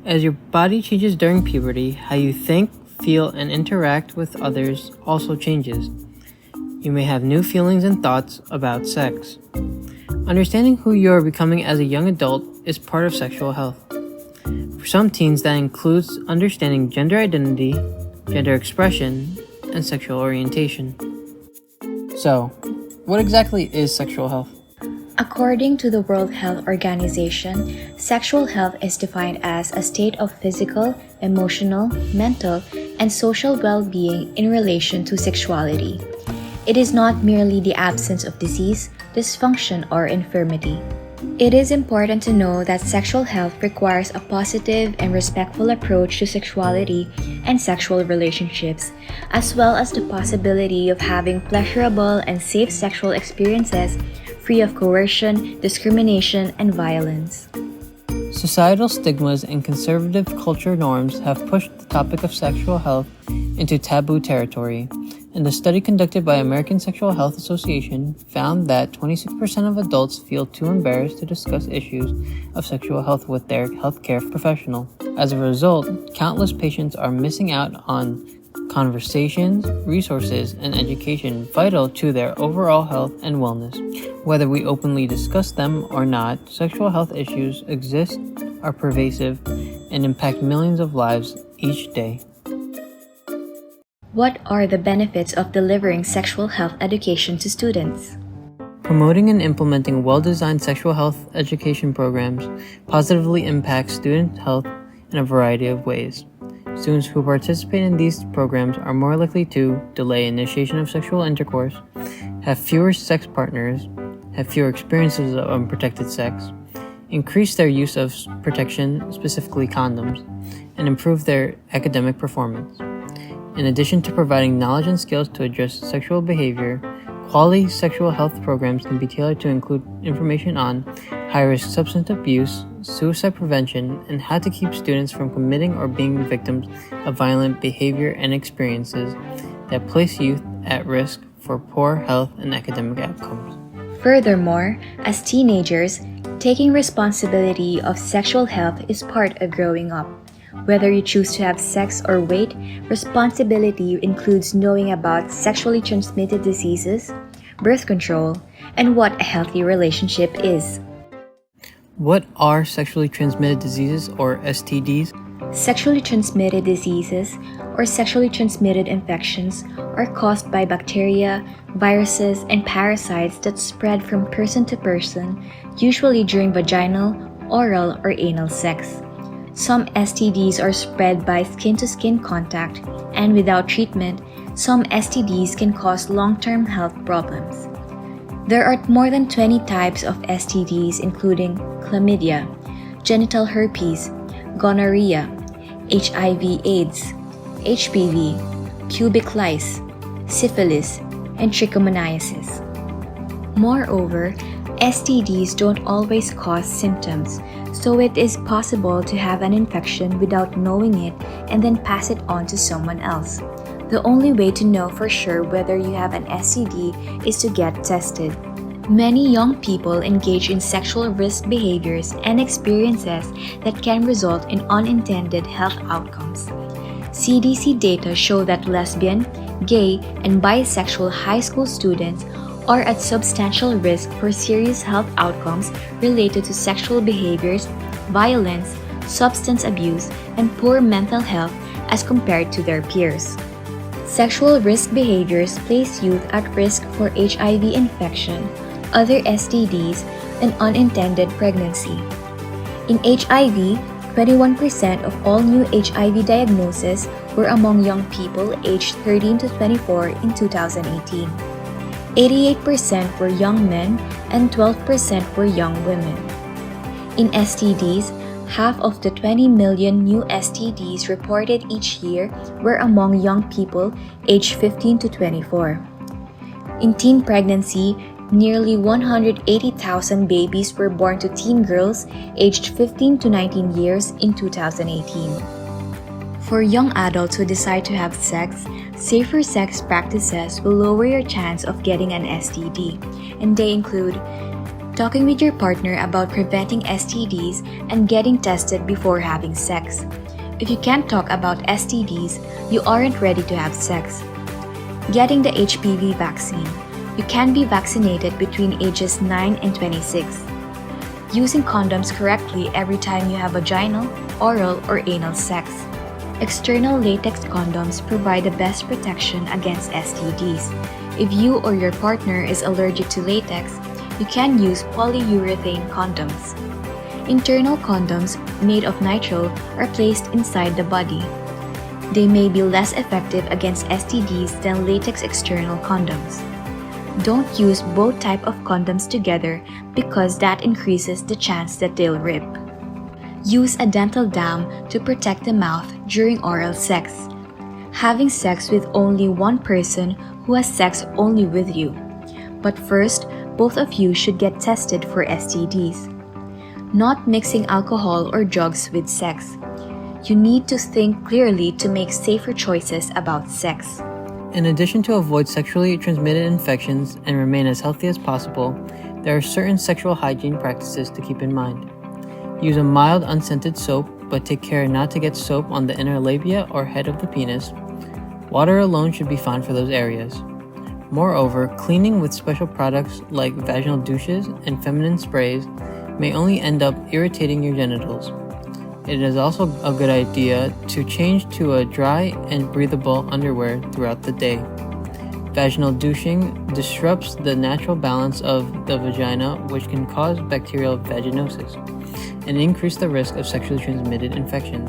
As your body changes during puberty, how you think, feel, and interact with others also changes. You may have new feelings and thoughts about sex. Understanding who you are becoming as a young adult is part of sexual health. For some teens, that includes understanding gender identity, gender expression, and sexual orientation. So, what exactly is sexual health? According to the World Health Organization, sexual health is defined as a state of physical, emotional, mental, and social well-being in relation to sexuality. It is not merely the absence of disease, dysfunction, or infirmity. It is important to know that sexual health requires a positive and respectful approach to sexuality and sexual relationships, as well as the possibility of having pleasurable and safe sexual experiences free of coercion, discrimination, and violence. Societal stigmas and conservative culture norms have pushed the topic of sexual health into taboo territory, and a study conducted by American Sexual Health Association found that 26% of adults feel too embarrassed to discuss issues of sexual health with their healthcare professional. As a result, countless patients are missing out on conversations, resources, and education vital to their overall health and wellness. Whether we openly discuss them or not, sexual health issues exist, are pervasive, and impact millions of lives each day. What are the benefits of delivering sexual health education to students? Promoting and implementing well-designed sexual health education programs positively impacts student health in a variety of ways. Students who participate in these programs are more likely to delay initiation of sexual intercourse, have fewer sex partners, have fewer experiences of unprotected sex, increase their use of protection, specifically condoms, and improve their academic performance. In addition to providing knowledge and skills to address sexual behavior, quality sexual health programs can be tailored to include information on high-risk substance abuse, suicide prevention, and how to keep students from committing or being victims of violent behavior and experiences that place youth at risk for poor health and academic outcomes. Furthermore, as teenagers, taking responsibility of sexual health is part of growing up. Whether you choose to have sex or wait, responsibility includes knowing about sexually transmitted diseases, birth control, and what a healthy relationship is. What are sexually transmitted diseases, or STDs? Sexually transmitted diseases, or sexually transmitted infections, are caused by bacteria, viruses, and parasites that spread from person to person, usually during vaginal, oral, or anal sex. Some STDs are spread by skin-to-skin contact, and without treatment, some STDs can cause long-term health problems. There are more than 20 types of STDs, including chlamydia, genital herpes, gonorrhea, HIV/AIDS, HPV, pubic lice, syphilis, and trichomoniasis. Moreover, STDs don't always cause symptoms, so it is possible to have an infection without knowing it and then pass it on to someone else. The only way to know for sure whether you have an STD is to get tested. Many young people engage in sexual risk behaviors and experiences that can result in unintended health outcomes. CDC data show that lesbian, gay, and bisexual high school students are at substantial risk for serious health outcomes related to sexual behaviors, violence, substance abuse, and poor mental health as compared to their peers. Sexual risk behaviors place youth at risk for HIV infection, other STDs, and unintended pregnancy. In HIV, 21% of all new HIV diagnoses were among young people aged 13 to 24 in 2018. 88% were young men and 12% were young women. In STDs, half of the 20 million new STDs reported each year were among young people aged 15 to 24. In teen pregnancy, nearly 180,000 babies were born to teen girls aged 15 to 19 years in 2018. For young adults who decide to have sex, safer sex practices will lower your chance of getting an STD, and they include talking with your partner about preventing STDs and getting tested before having sex. If you can't talk about STDs, you aren't ready to have sex. Getting the HPV vaccine. You can be vaccinated between ages 9 and 26. Using condoms correctly every time you have vaginal, oral, or anal sex. External latex condoms provide the best protection against STDs. If you or your partner is allergic to latex, you can use polyurethane condoms. Internal condoms made of nitrile are placed inside the body. They may be less effective against STDs than latex external condoms. Don't use both types of condoms together because that increases the chance that they'll rip. Use a dental dam to protect the mouth during oral sex. Having sex with only one person who has sex only with you. But first, both of you should get tested for STDs. Not mixing alcohol or drugs with sex. You need to think clearly to make safer choices about sex. In addition to avoid sexually transmitted infections and remain as healthy as possible, there are certain sexual hygiene practices to keep in mind. Use a mild unscented soap, but take care not to get soap on the inner labia or head of the penis. Water alone should be fine for those areas. Moreover, cleaning with special products like vaginal douches and feminine sprays may only end up irritating your genitals. It is also a good idea to change to a dry and breathable underwear throughout the day. Vaginal douching disrupts the natural balance of the vagina, which can cause bacterial vaginosis and increase the risk of sexually transmitted infection.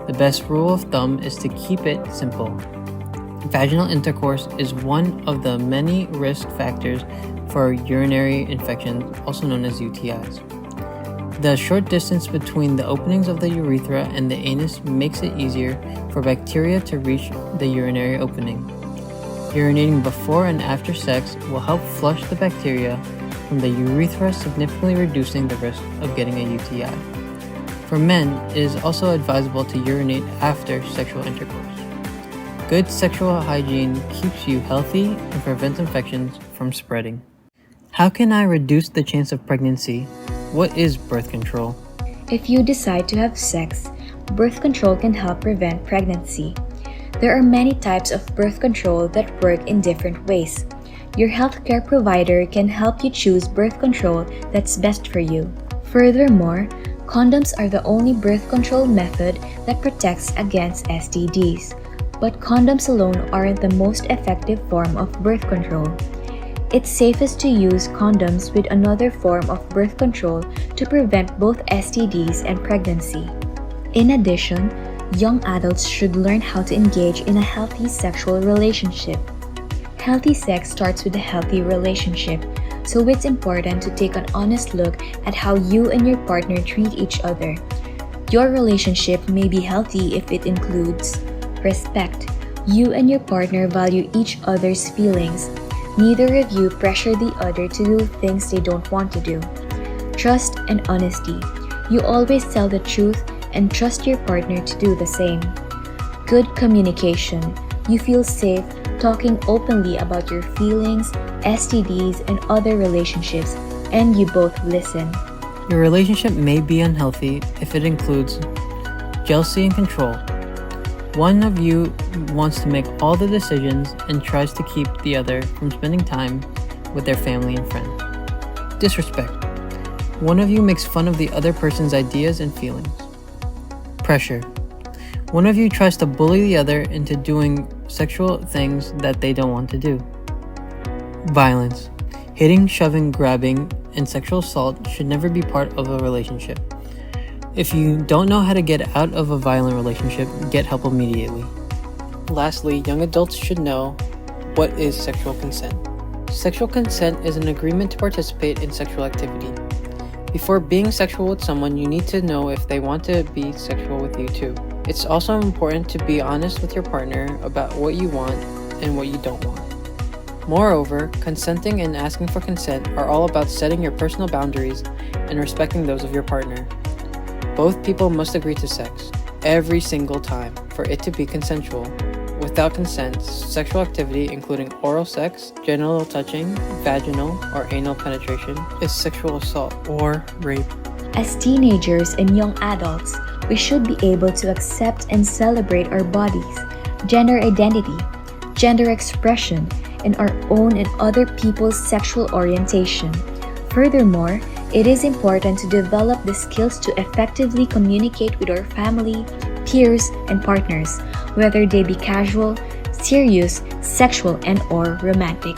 The best rule of thumb is to keep it simple. Vaginal intercourse is one of the many risk factors for urinary infections, also known as UTIs. The short distance between the openings of the urethra and the anus makes it easier for bacteria to reach the urinary opening. Urinating before and after sex will help flush the bacteria from the urethra, significantly reducing the risk of getting a UTI. For men, it is also advisable to urinate after sexual intercourse. Good sexual hygiene keeps you healthy and prevents infections from spreading. How can I reduce the chance of pregnancy? What is birth control? If you decide to have sex, birth control can help prevent pregnancy. There are many types of birth control that work in different ways. Your healthcare provider can help you choose birth control that's best for you. Furthermore, condoms are the only birth control method that protects against STDs. But condoms alone aren't the most effective form of birth control. It's safest to use condoms with another form of birth control to prevent both STDs and pregnancy. In addition, young adults should learn how to engage in a healthy sexual relationship. Healthy sex starts with a healthy relationship, so it's important to take an honest look at how you and your partner treat each other. Your relationship may be healthy if it includes respect. You and your partner value each other's feelings. Neither of you pressure the other to do things they don't want to do. Trust and honesty. You always tell the truth and trust your partner to do the same. Good communication. You feel safe talking openly about your feelings, STDs, and other relationships, and you both listen. Your relationship may be unhealthy if it includes jealousy and control. One of you wants to make all the decisions and tries to keep the other from spending time with their family and friends. Disrespect. One of you makes fun of the other person's ideas and feelings. Pressure. One of you tries to bully the other into doing sexual things that they don't want to do. Violence. Hitting, shoving, grabbing, and sexual assault should never be part of a relationship. If you don't know how to get out of a violent relationship, get help immediately. Lastly, young adults should know what is sexual consent. Sexual consent is an agreement to participate in sexual activity. Before being sexual with someone, you need to know if they want to be sexual with you too. It's also important to be honest with your partner about what you want and what you don't want. Moreover, consenting and asking for consent are all about setting your personal boundaries and respecting those of your partner. Both people must agree to sex. every single time for it to be consensual. Without consent, sexual activity including oral sex, genital touching, vaginal or anal penetration is sexual assault or rape. As teenagers and young adults, we should be able to accept and celebrate our bodies, gender identity, gender expression, and our own and other people's sexual orientation. Furthermore, it is important to develop the skills to effectively communicate with our family, peers, and partners, whether they be casual, serious, sexual, and/or romantic.